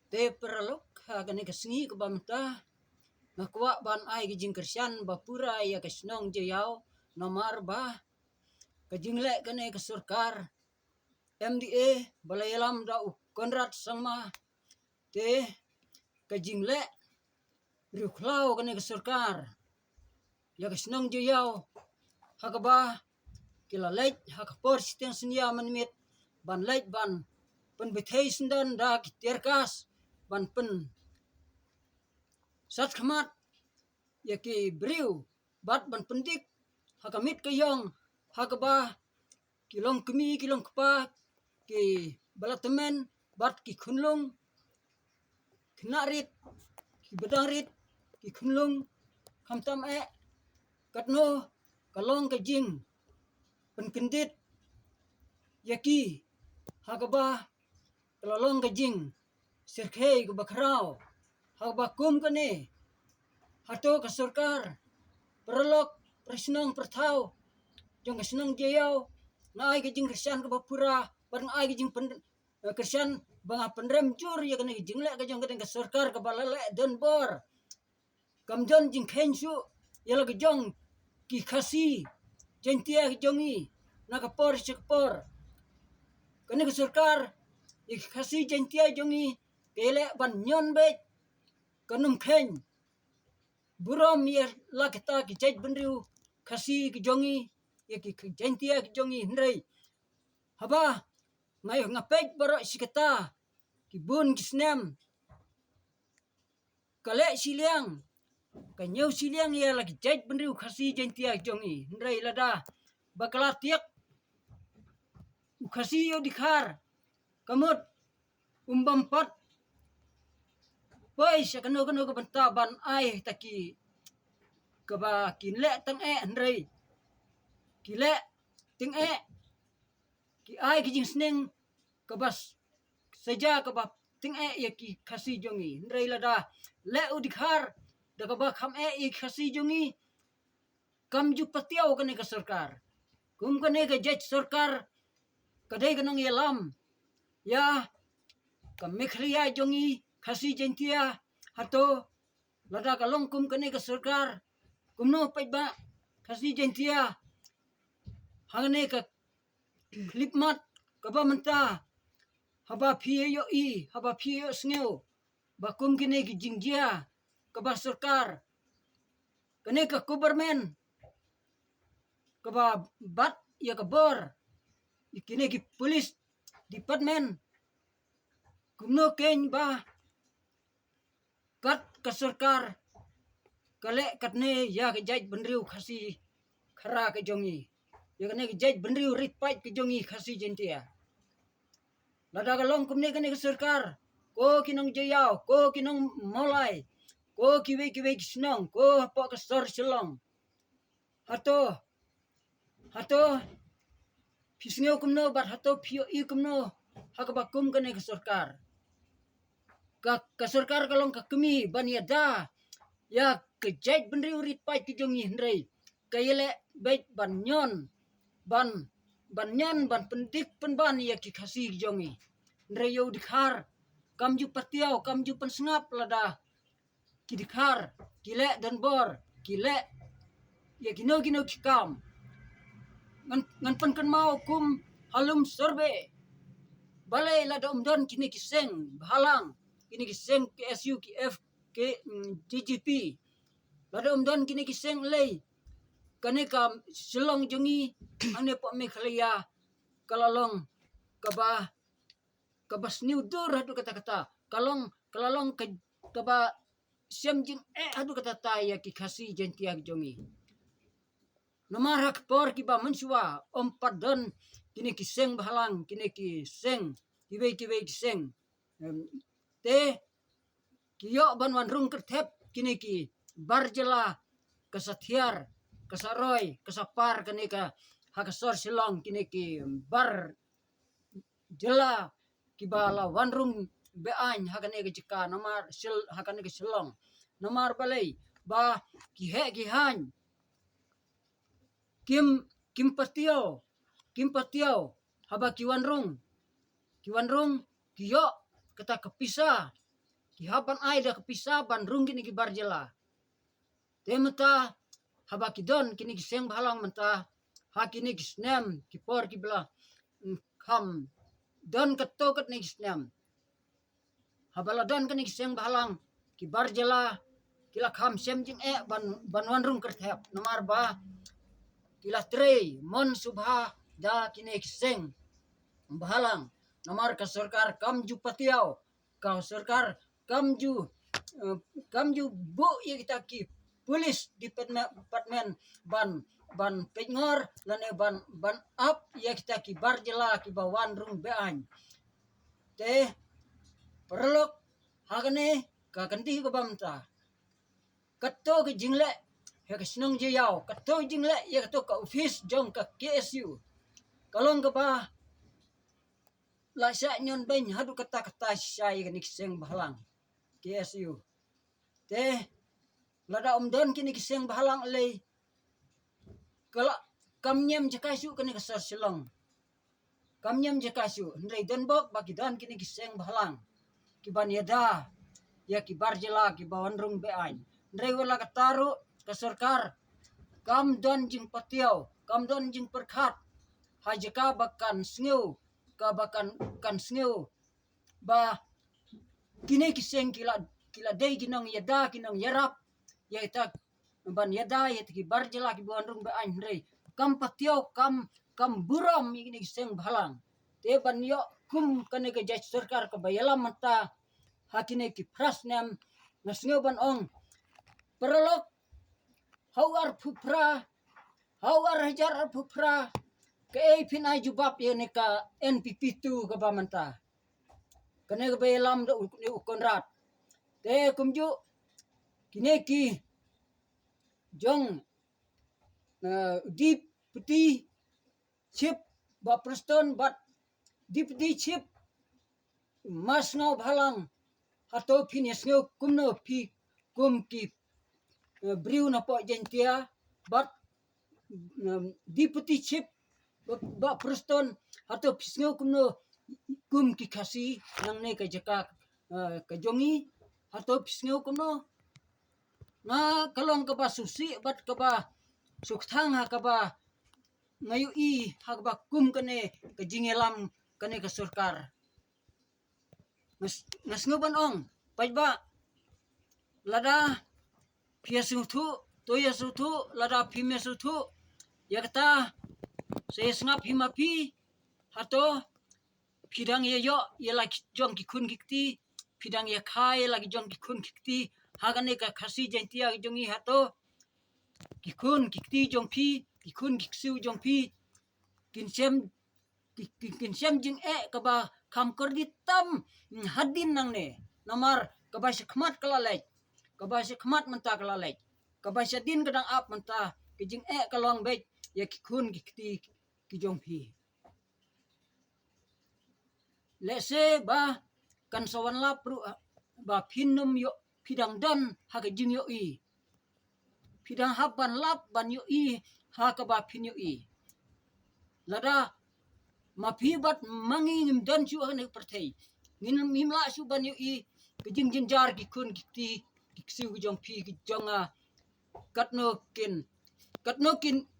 te peralok hagane kesni ke bamta nakwa ban ai gijing kersian bapura ya kesnong jeyau nomar ba kejingle kane ke surkar MDA balayalam da konrad sama te kejingle ruklau kane ke surkar ya kesnong jeyau hakaba kila lej hakapor siten sunya manmit ban lej ban pen bethei sendan da kiterkas ban pen sat khamat yaki briu bat ban pendik hakamit kayong hakaba kilong kemi kilong kpa ki balatemen bat ki khunlung knarit ki bedangrit ki khunlung khamtam katno kalong kajing penkendit yaki hakaba kalong kajing sirkhei ke bakrau hakaba kum kane hato ke surkar perlok presnong perthau jong kesnong jeyau nai kajing kersian ke bapura ban ai kajing kersian banga penrem jur ya kane jingle ka jong ke surkar ke balale don bor kamjon jing khensu yala ke jong ki khasi jentia ke jongi nakapor sekpor kane ke surkar ik khasi jentia jongi kele ban nyon be kanum khen burom ye lakta ki jej benriu khasi ki jongi ye ki jentia ki jongi hnrei haba ngai ngapej baro sikata ki bun ki snem kale siliang kanyau siliang ye laki jej benriu khasi jentia ki jongi hnrei lada bakala tiak khasi yo dikhar kamut umbampat Poi sakano ke bentaban ai taki keba kinle tang hnrei kile ting ki ai ki jing sneng kebas saja keba ting ya ki khasi jongi hnrei lada le udikhar da keba kham i khasi jongi kam ju patiau kane ke sarkar kum kane ke jej sarkar kadai kanong yelam ya kam mekhliya jongi khasi jentia hato lada kalong kum kane ke sarkar kumno paiba khasi jentia hangane ka klipmat kaba menta haba phie yo haba phie yo sneu bakum kine ki jingjia kaba sarkar kane ka government kaba bat ya kabor ikine ki police department kumno ken ba kat ke sarkar kale katne ya ke jaj benriu khasi khara ke jongi ya kane ke jaj benriu rit pai ke jongi khasi jentia lada kalong kumne kane ke sarkar ko kinong jeyau ko kinong molai ko kiwe snong ko po ke sor silong hato pisngeu kumno bat hato phio I kumno hakabakum kane ke sarkar ka sarkar kalong ka kemi baniada ya kejait benri urit pai ki jongi hnrei kayele bait banyon ban pendik penban ya ki khasi jongi hnrei yo dikhar kamju patiau kamju pensngap lada ki dikhar kile dan bor kile ya kino kikam ngan pen mau kum halum sorbe balai lada umdon kini kiseng bahalang kini kiseng KSU KF ke DGP lada umdon kini kiseng lei kane ka silong jongi ane po mekhlaya kalalong kaba sniu dur hadu kata kalalong kaba siam jing hadu kata ya ki khasi jentia jongi namarak por ki ba mansua om padon kini kiseng bahalang kini kiseng kiwe kiseng te kiyo banwan rung kertep kini ki barjela kesathiar kesaroy kesapar kini ka hakasor silong kini ki bar jela kibala wanrung beany hakane ke jika nomar sil hakane ke silong nomar balai ba ki hany kim patio haba kiwanrung kiyo kata kepisa haban ai da kepisah ban rung kini ki barjela. Te menta haba ki don kini ki seng balang menta ha kini ki snem ki por ki bela kam don ketoket ni ki snem. Habala don kini ki seng balang ki barjela kila kam sem jing ban wan rung kertep nomar ba kila trei mon subha da kini ki seng balang nomar ka sarkar kam ju patiau ka sarkar kam ju bu ye kita ki pulis department ban pengor lane ban up ya kita ki barjela ki bawan rung bean te perlok hagane ka kanti ko bamta kato ke jingle he ka sinong je yao kato jingle ya kato ka office jong ka KSU kalong ka ba la sya nyon ben hadu kata syai ni seng balang KSU te lada don kini kiseng bahalang le kala kamnyam jakasu kini kasar silong kamnyam jakasu ndrei don bok bagi don kini kiseng bahalang kiban yada ya ki barjela ki bawan rung beain ndrei wala kataru ka sarkar kam don jing patiau kam don jing perkhat hajaka bakan sngiu ka bakan kan sngiu ba kini kiseng kila dei ginong yada kinong yarap ya ita ban yada ya ki barjela ki buan rung ba andre kam patio kam buram ini seng balang te ban yo kum kane ke jaj sarkar ka bayala mata hakine ki prasnam nasnyo ban ong perlok hawar phupra hawar hajar phupra ke pinai jubab ye ne ka NPP 2 ka ba manta kane ke bayalam do konrat te kumju kineki jong deputy chief ba preston bat deputy chief mas ngau bhalang hato finish ngau kumno pi kum ki briu na po jentia bat deputy chief ba preston hato pisngau kumno kum ki khasi nang ne ka jaka ka jongi hato pisngau kumno na kalong ka ba susi bat ka ba sukthang ha ka ba ngayu i ha ba kum kane ka jingelam kane ka sarkar nas ngoban ong pai ba lada piasuthu toyasuthu lada pimesuthu yakta sesngap himapi hato pidang ye yo ye lagi jong ki kun kikti pidang ye khai lagi jong ki kun kikti hagane ka khasi jentia jongi hato kikun kikti jong pi kikun kiksiu jong pi kinsem jing ka ba kam kordi tam hadin nang ne namar ka ba khmat kalalej ka ba khmat menta kalalej ka ba din kadang ap menta ki jing kalong be ya kikun kikti ki jong pi lese ba kan sawan la pru ba pinum yo pidang don ha ka jing yo i pidang haban lap ban yo i ha ka ba pin yo i lada mapibat mangi ngim don chu ne perthei ngin mimla su ban yo i ke jing jar ki kun ki siu jong pi ki jonga katno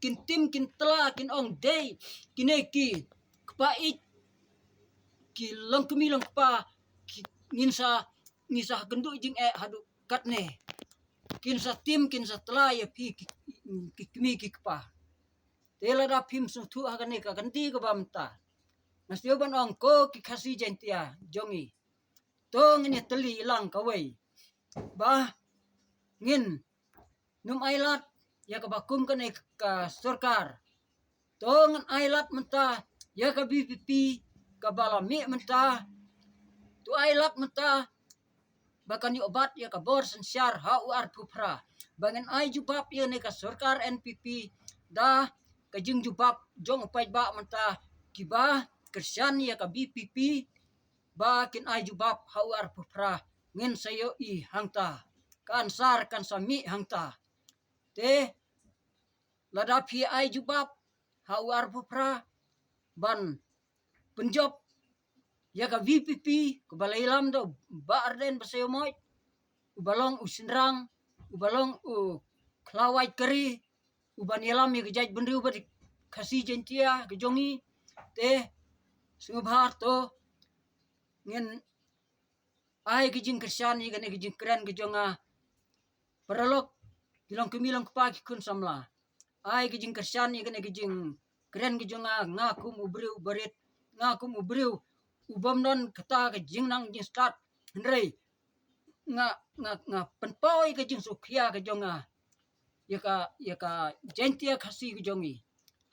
kin tim kin tla kin ong dei kineki kpa ik ki long kemi long pa ngisa gendu jing hadu katne kin sa tim kin sa tla ya pi ki kemi ki kpa tela da pim su thu agane ka ganti ka bamta nasyo ban ong ko ki khasi jentia jongi to ngene teli lang ka wei ba ngin num ailat ya ka bakum kane ka sarkar to ngan ailat menta ya ka BPP ka balami menta tu ailat menta bakan yu obat ya ka bor sensyar hau ar phupra bangen ai jubab ya ne ka sarkar NPP da ka jing jubab jong pai ba menta kiba kersan ya ka BPP ba kin ai jubab hau ar phupra ngin sayo i hangta kan sar kan sami hangta te lada phi ai jubab hau ar phupra ban penjob ya ka VPP ko balailam do ba arden basayo moy ubalong usinrang ubalong klawai keri ubanialam ya gejaj benri ubadi kasi jentia gejongi te sungubhar to ngin ai gejing kersyani gane gejing keren gejonga paralok bilang kemilang kepagi kun samla ai gejing kersyani gane gejing keren gejonga ngakum ubriu barit ngakum ubriu ubamnon kata gejing nang jing start hendrei nga penpoi gejing sukhia gejonga yaka jentia kasi gejongi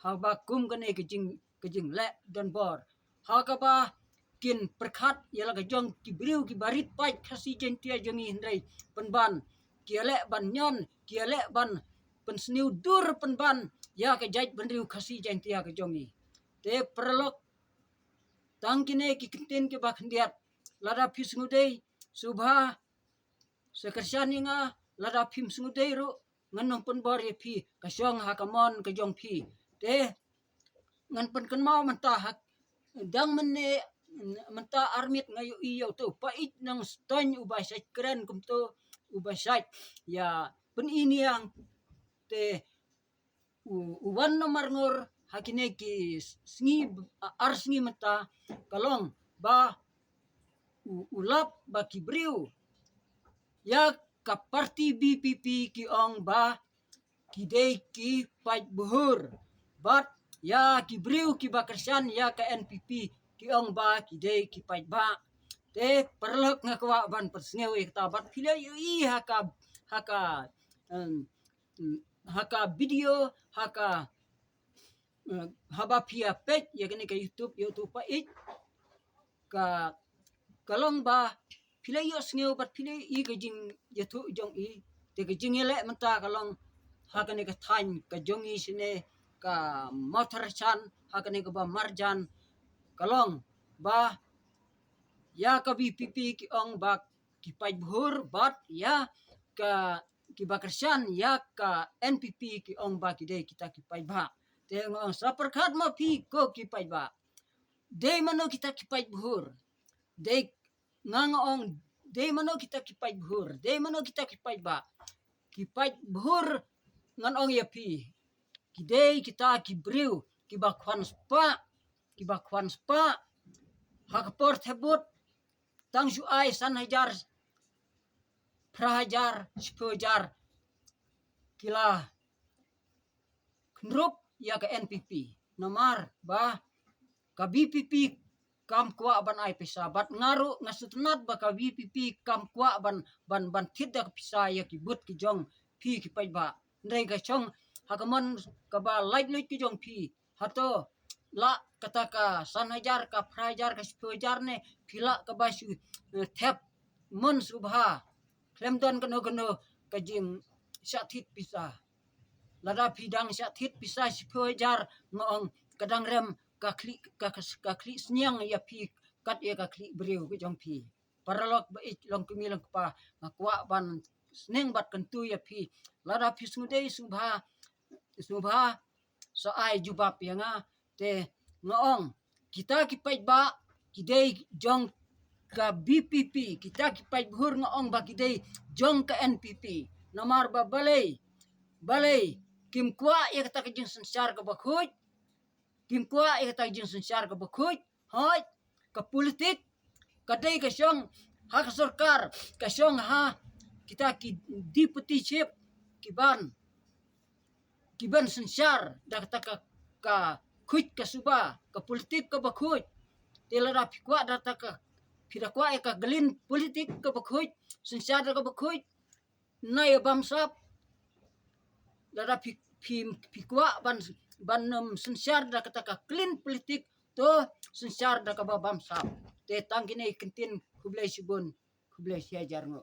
habakum gane gejing le don bor hakaba kin perkhat yala gejong kibriu ki barit pai kasi jentia jongi hendrei penban kiale ban nyon kiale ban pensniu dur penban ya ke jait benriu kasi jentia gejongi te perlok tangkine ki kintin ke bakhndiat lada phis ngudei subha sekersyani nga lada phim sngudei ru nganong penbor ye phi kasyong hakamon kejong phi te ngan pen kan mau mentah dang mene menta armit ngayu iyo tu pait nang stony ubay sa keren kumto ubay sa ya pen ini yang te uwan no marngor hakine ki sngi arsngi menta kalong ba ulap ba kibriu ya ka parti BPP ki ong ba kidei ki pait buhur bat ya kibriu ki bakersan ya ka NPP ki ong ba kidei ki pait ba te perlok ngakwa ban persngewe tabat pila i haka video haka haba pia page ya gane ka YouTube pa ka kalong ba pila yo sngew bat pila i gejing yatu jong i te gejing ele menta kalong hakane ka thain ka jongi sine ka motorchan hakane ka ba marjan kalong ba ya ka BPP ki ong ba ki pai bhur bat ya ka ki bakersan ya ka NPP ki ong ba ki de kita ki pai ba te ngong saperkhat ma phi ko ki pai ba de mano kita ki pai bhur de ngangong de mano kita ki pai bhur de mano kita ki pai ba ki pai bhur ngan ong ya phi ki de kita ki briu ki ba khwan spa hakapor thebut tang ju ai san hajar prahajar spojar kila knrup ya ka NPP nomar ba ka BPP kam kwa ban ai pisa bat ngaru ngasutnat ba ka BPP kam kwa ban thidak pisa ya ki but ki jong phi ki pai ba ndai ka chong hakamon ka ba light ki jong phi hato la kata ka san hajar ka prahajar ka spojar ne phila ka ba su thep mon subha klemdon kano ka jing syathit pisa lada pidang syathit pisa spojar ngong kadang rem ka kli snyang ya phi kat ya ka kli breu ke jong phi paralok ba ich long kemilang pa ngakwa ban sneng bat kentu ya phi lada phi sngudei subha so ai jubab ya nga te ngong kita ki pai ba kidei jong ka BPP kita ki pai bhur ngong ba kidei jong ka NPP nomar ba balai kim kwa ya kata ka jing sensar ka bakhuj kim kwa ya kata jing sensar ka bakhuj hoi ka politik kadai ka syong hak sarkar ka syong ha kita ki deputy chief kiban sensar da kata ka khuj ka suba ka politik ka bakhuj telara phikwa data ka phirakwa ka galin politik ka bakhuj sensar ka bakhuj nay bamsap lara phikwa ban sensar da kata ka clean politik to sensar da ka bamsap te tangkine kentin kublai sibun kublai siajar ngo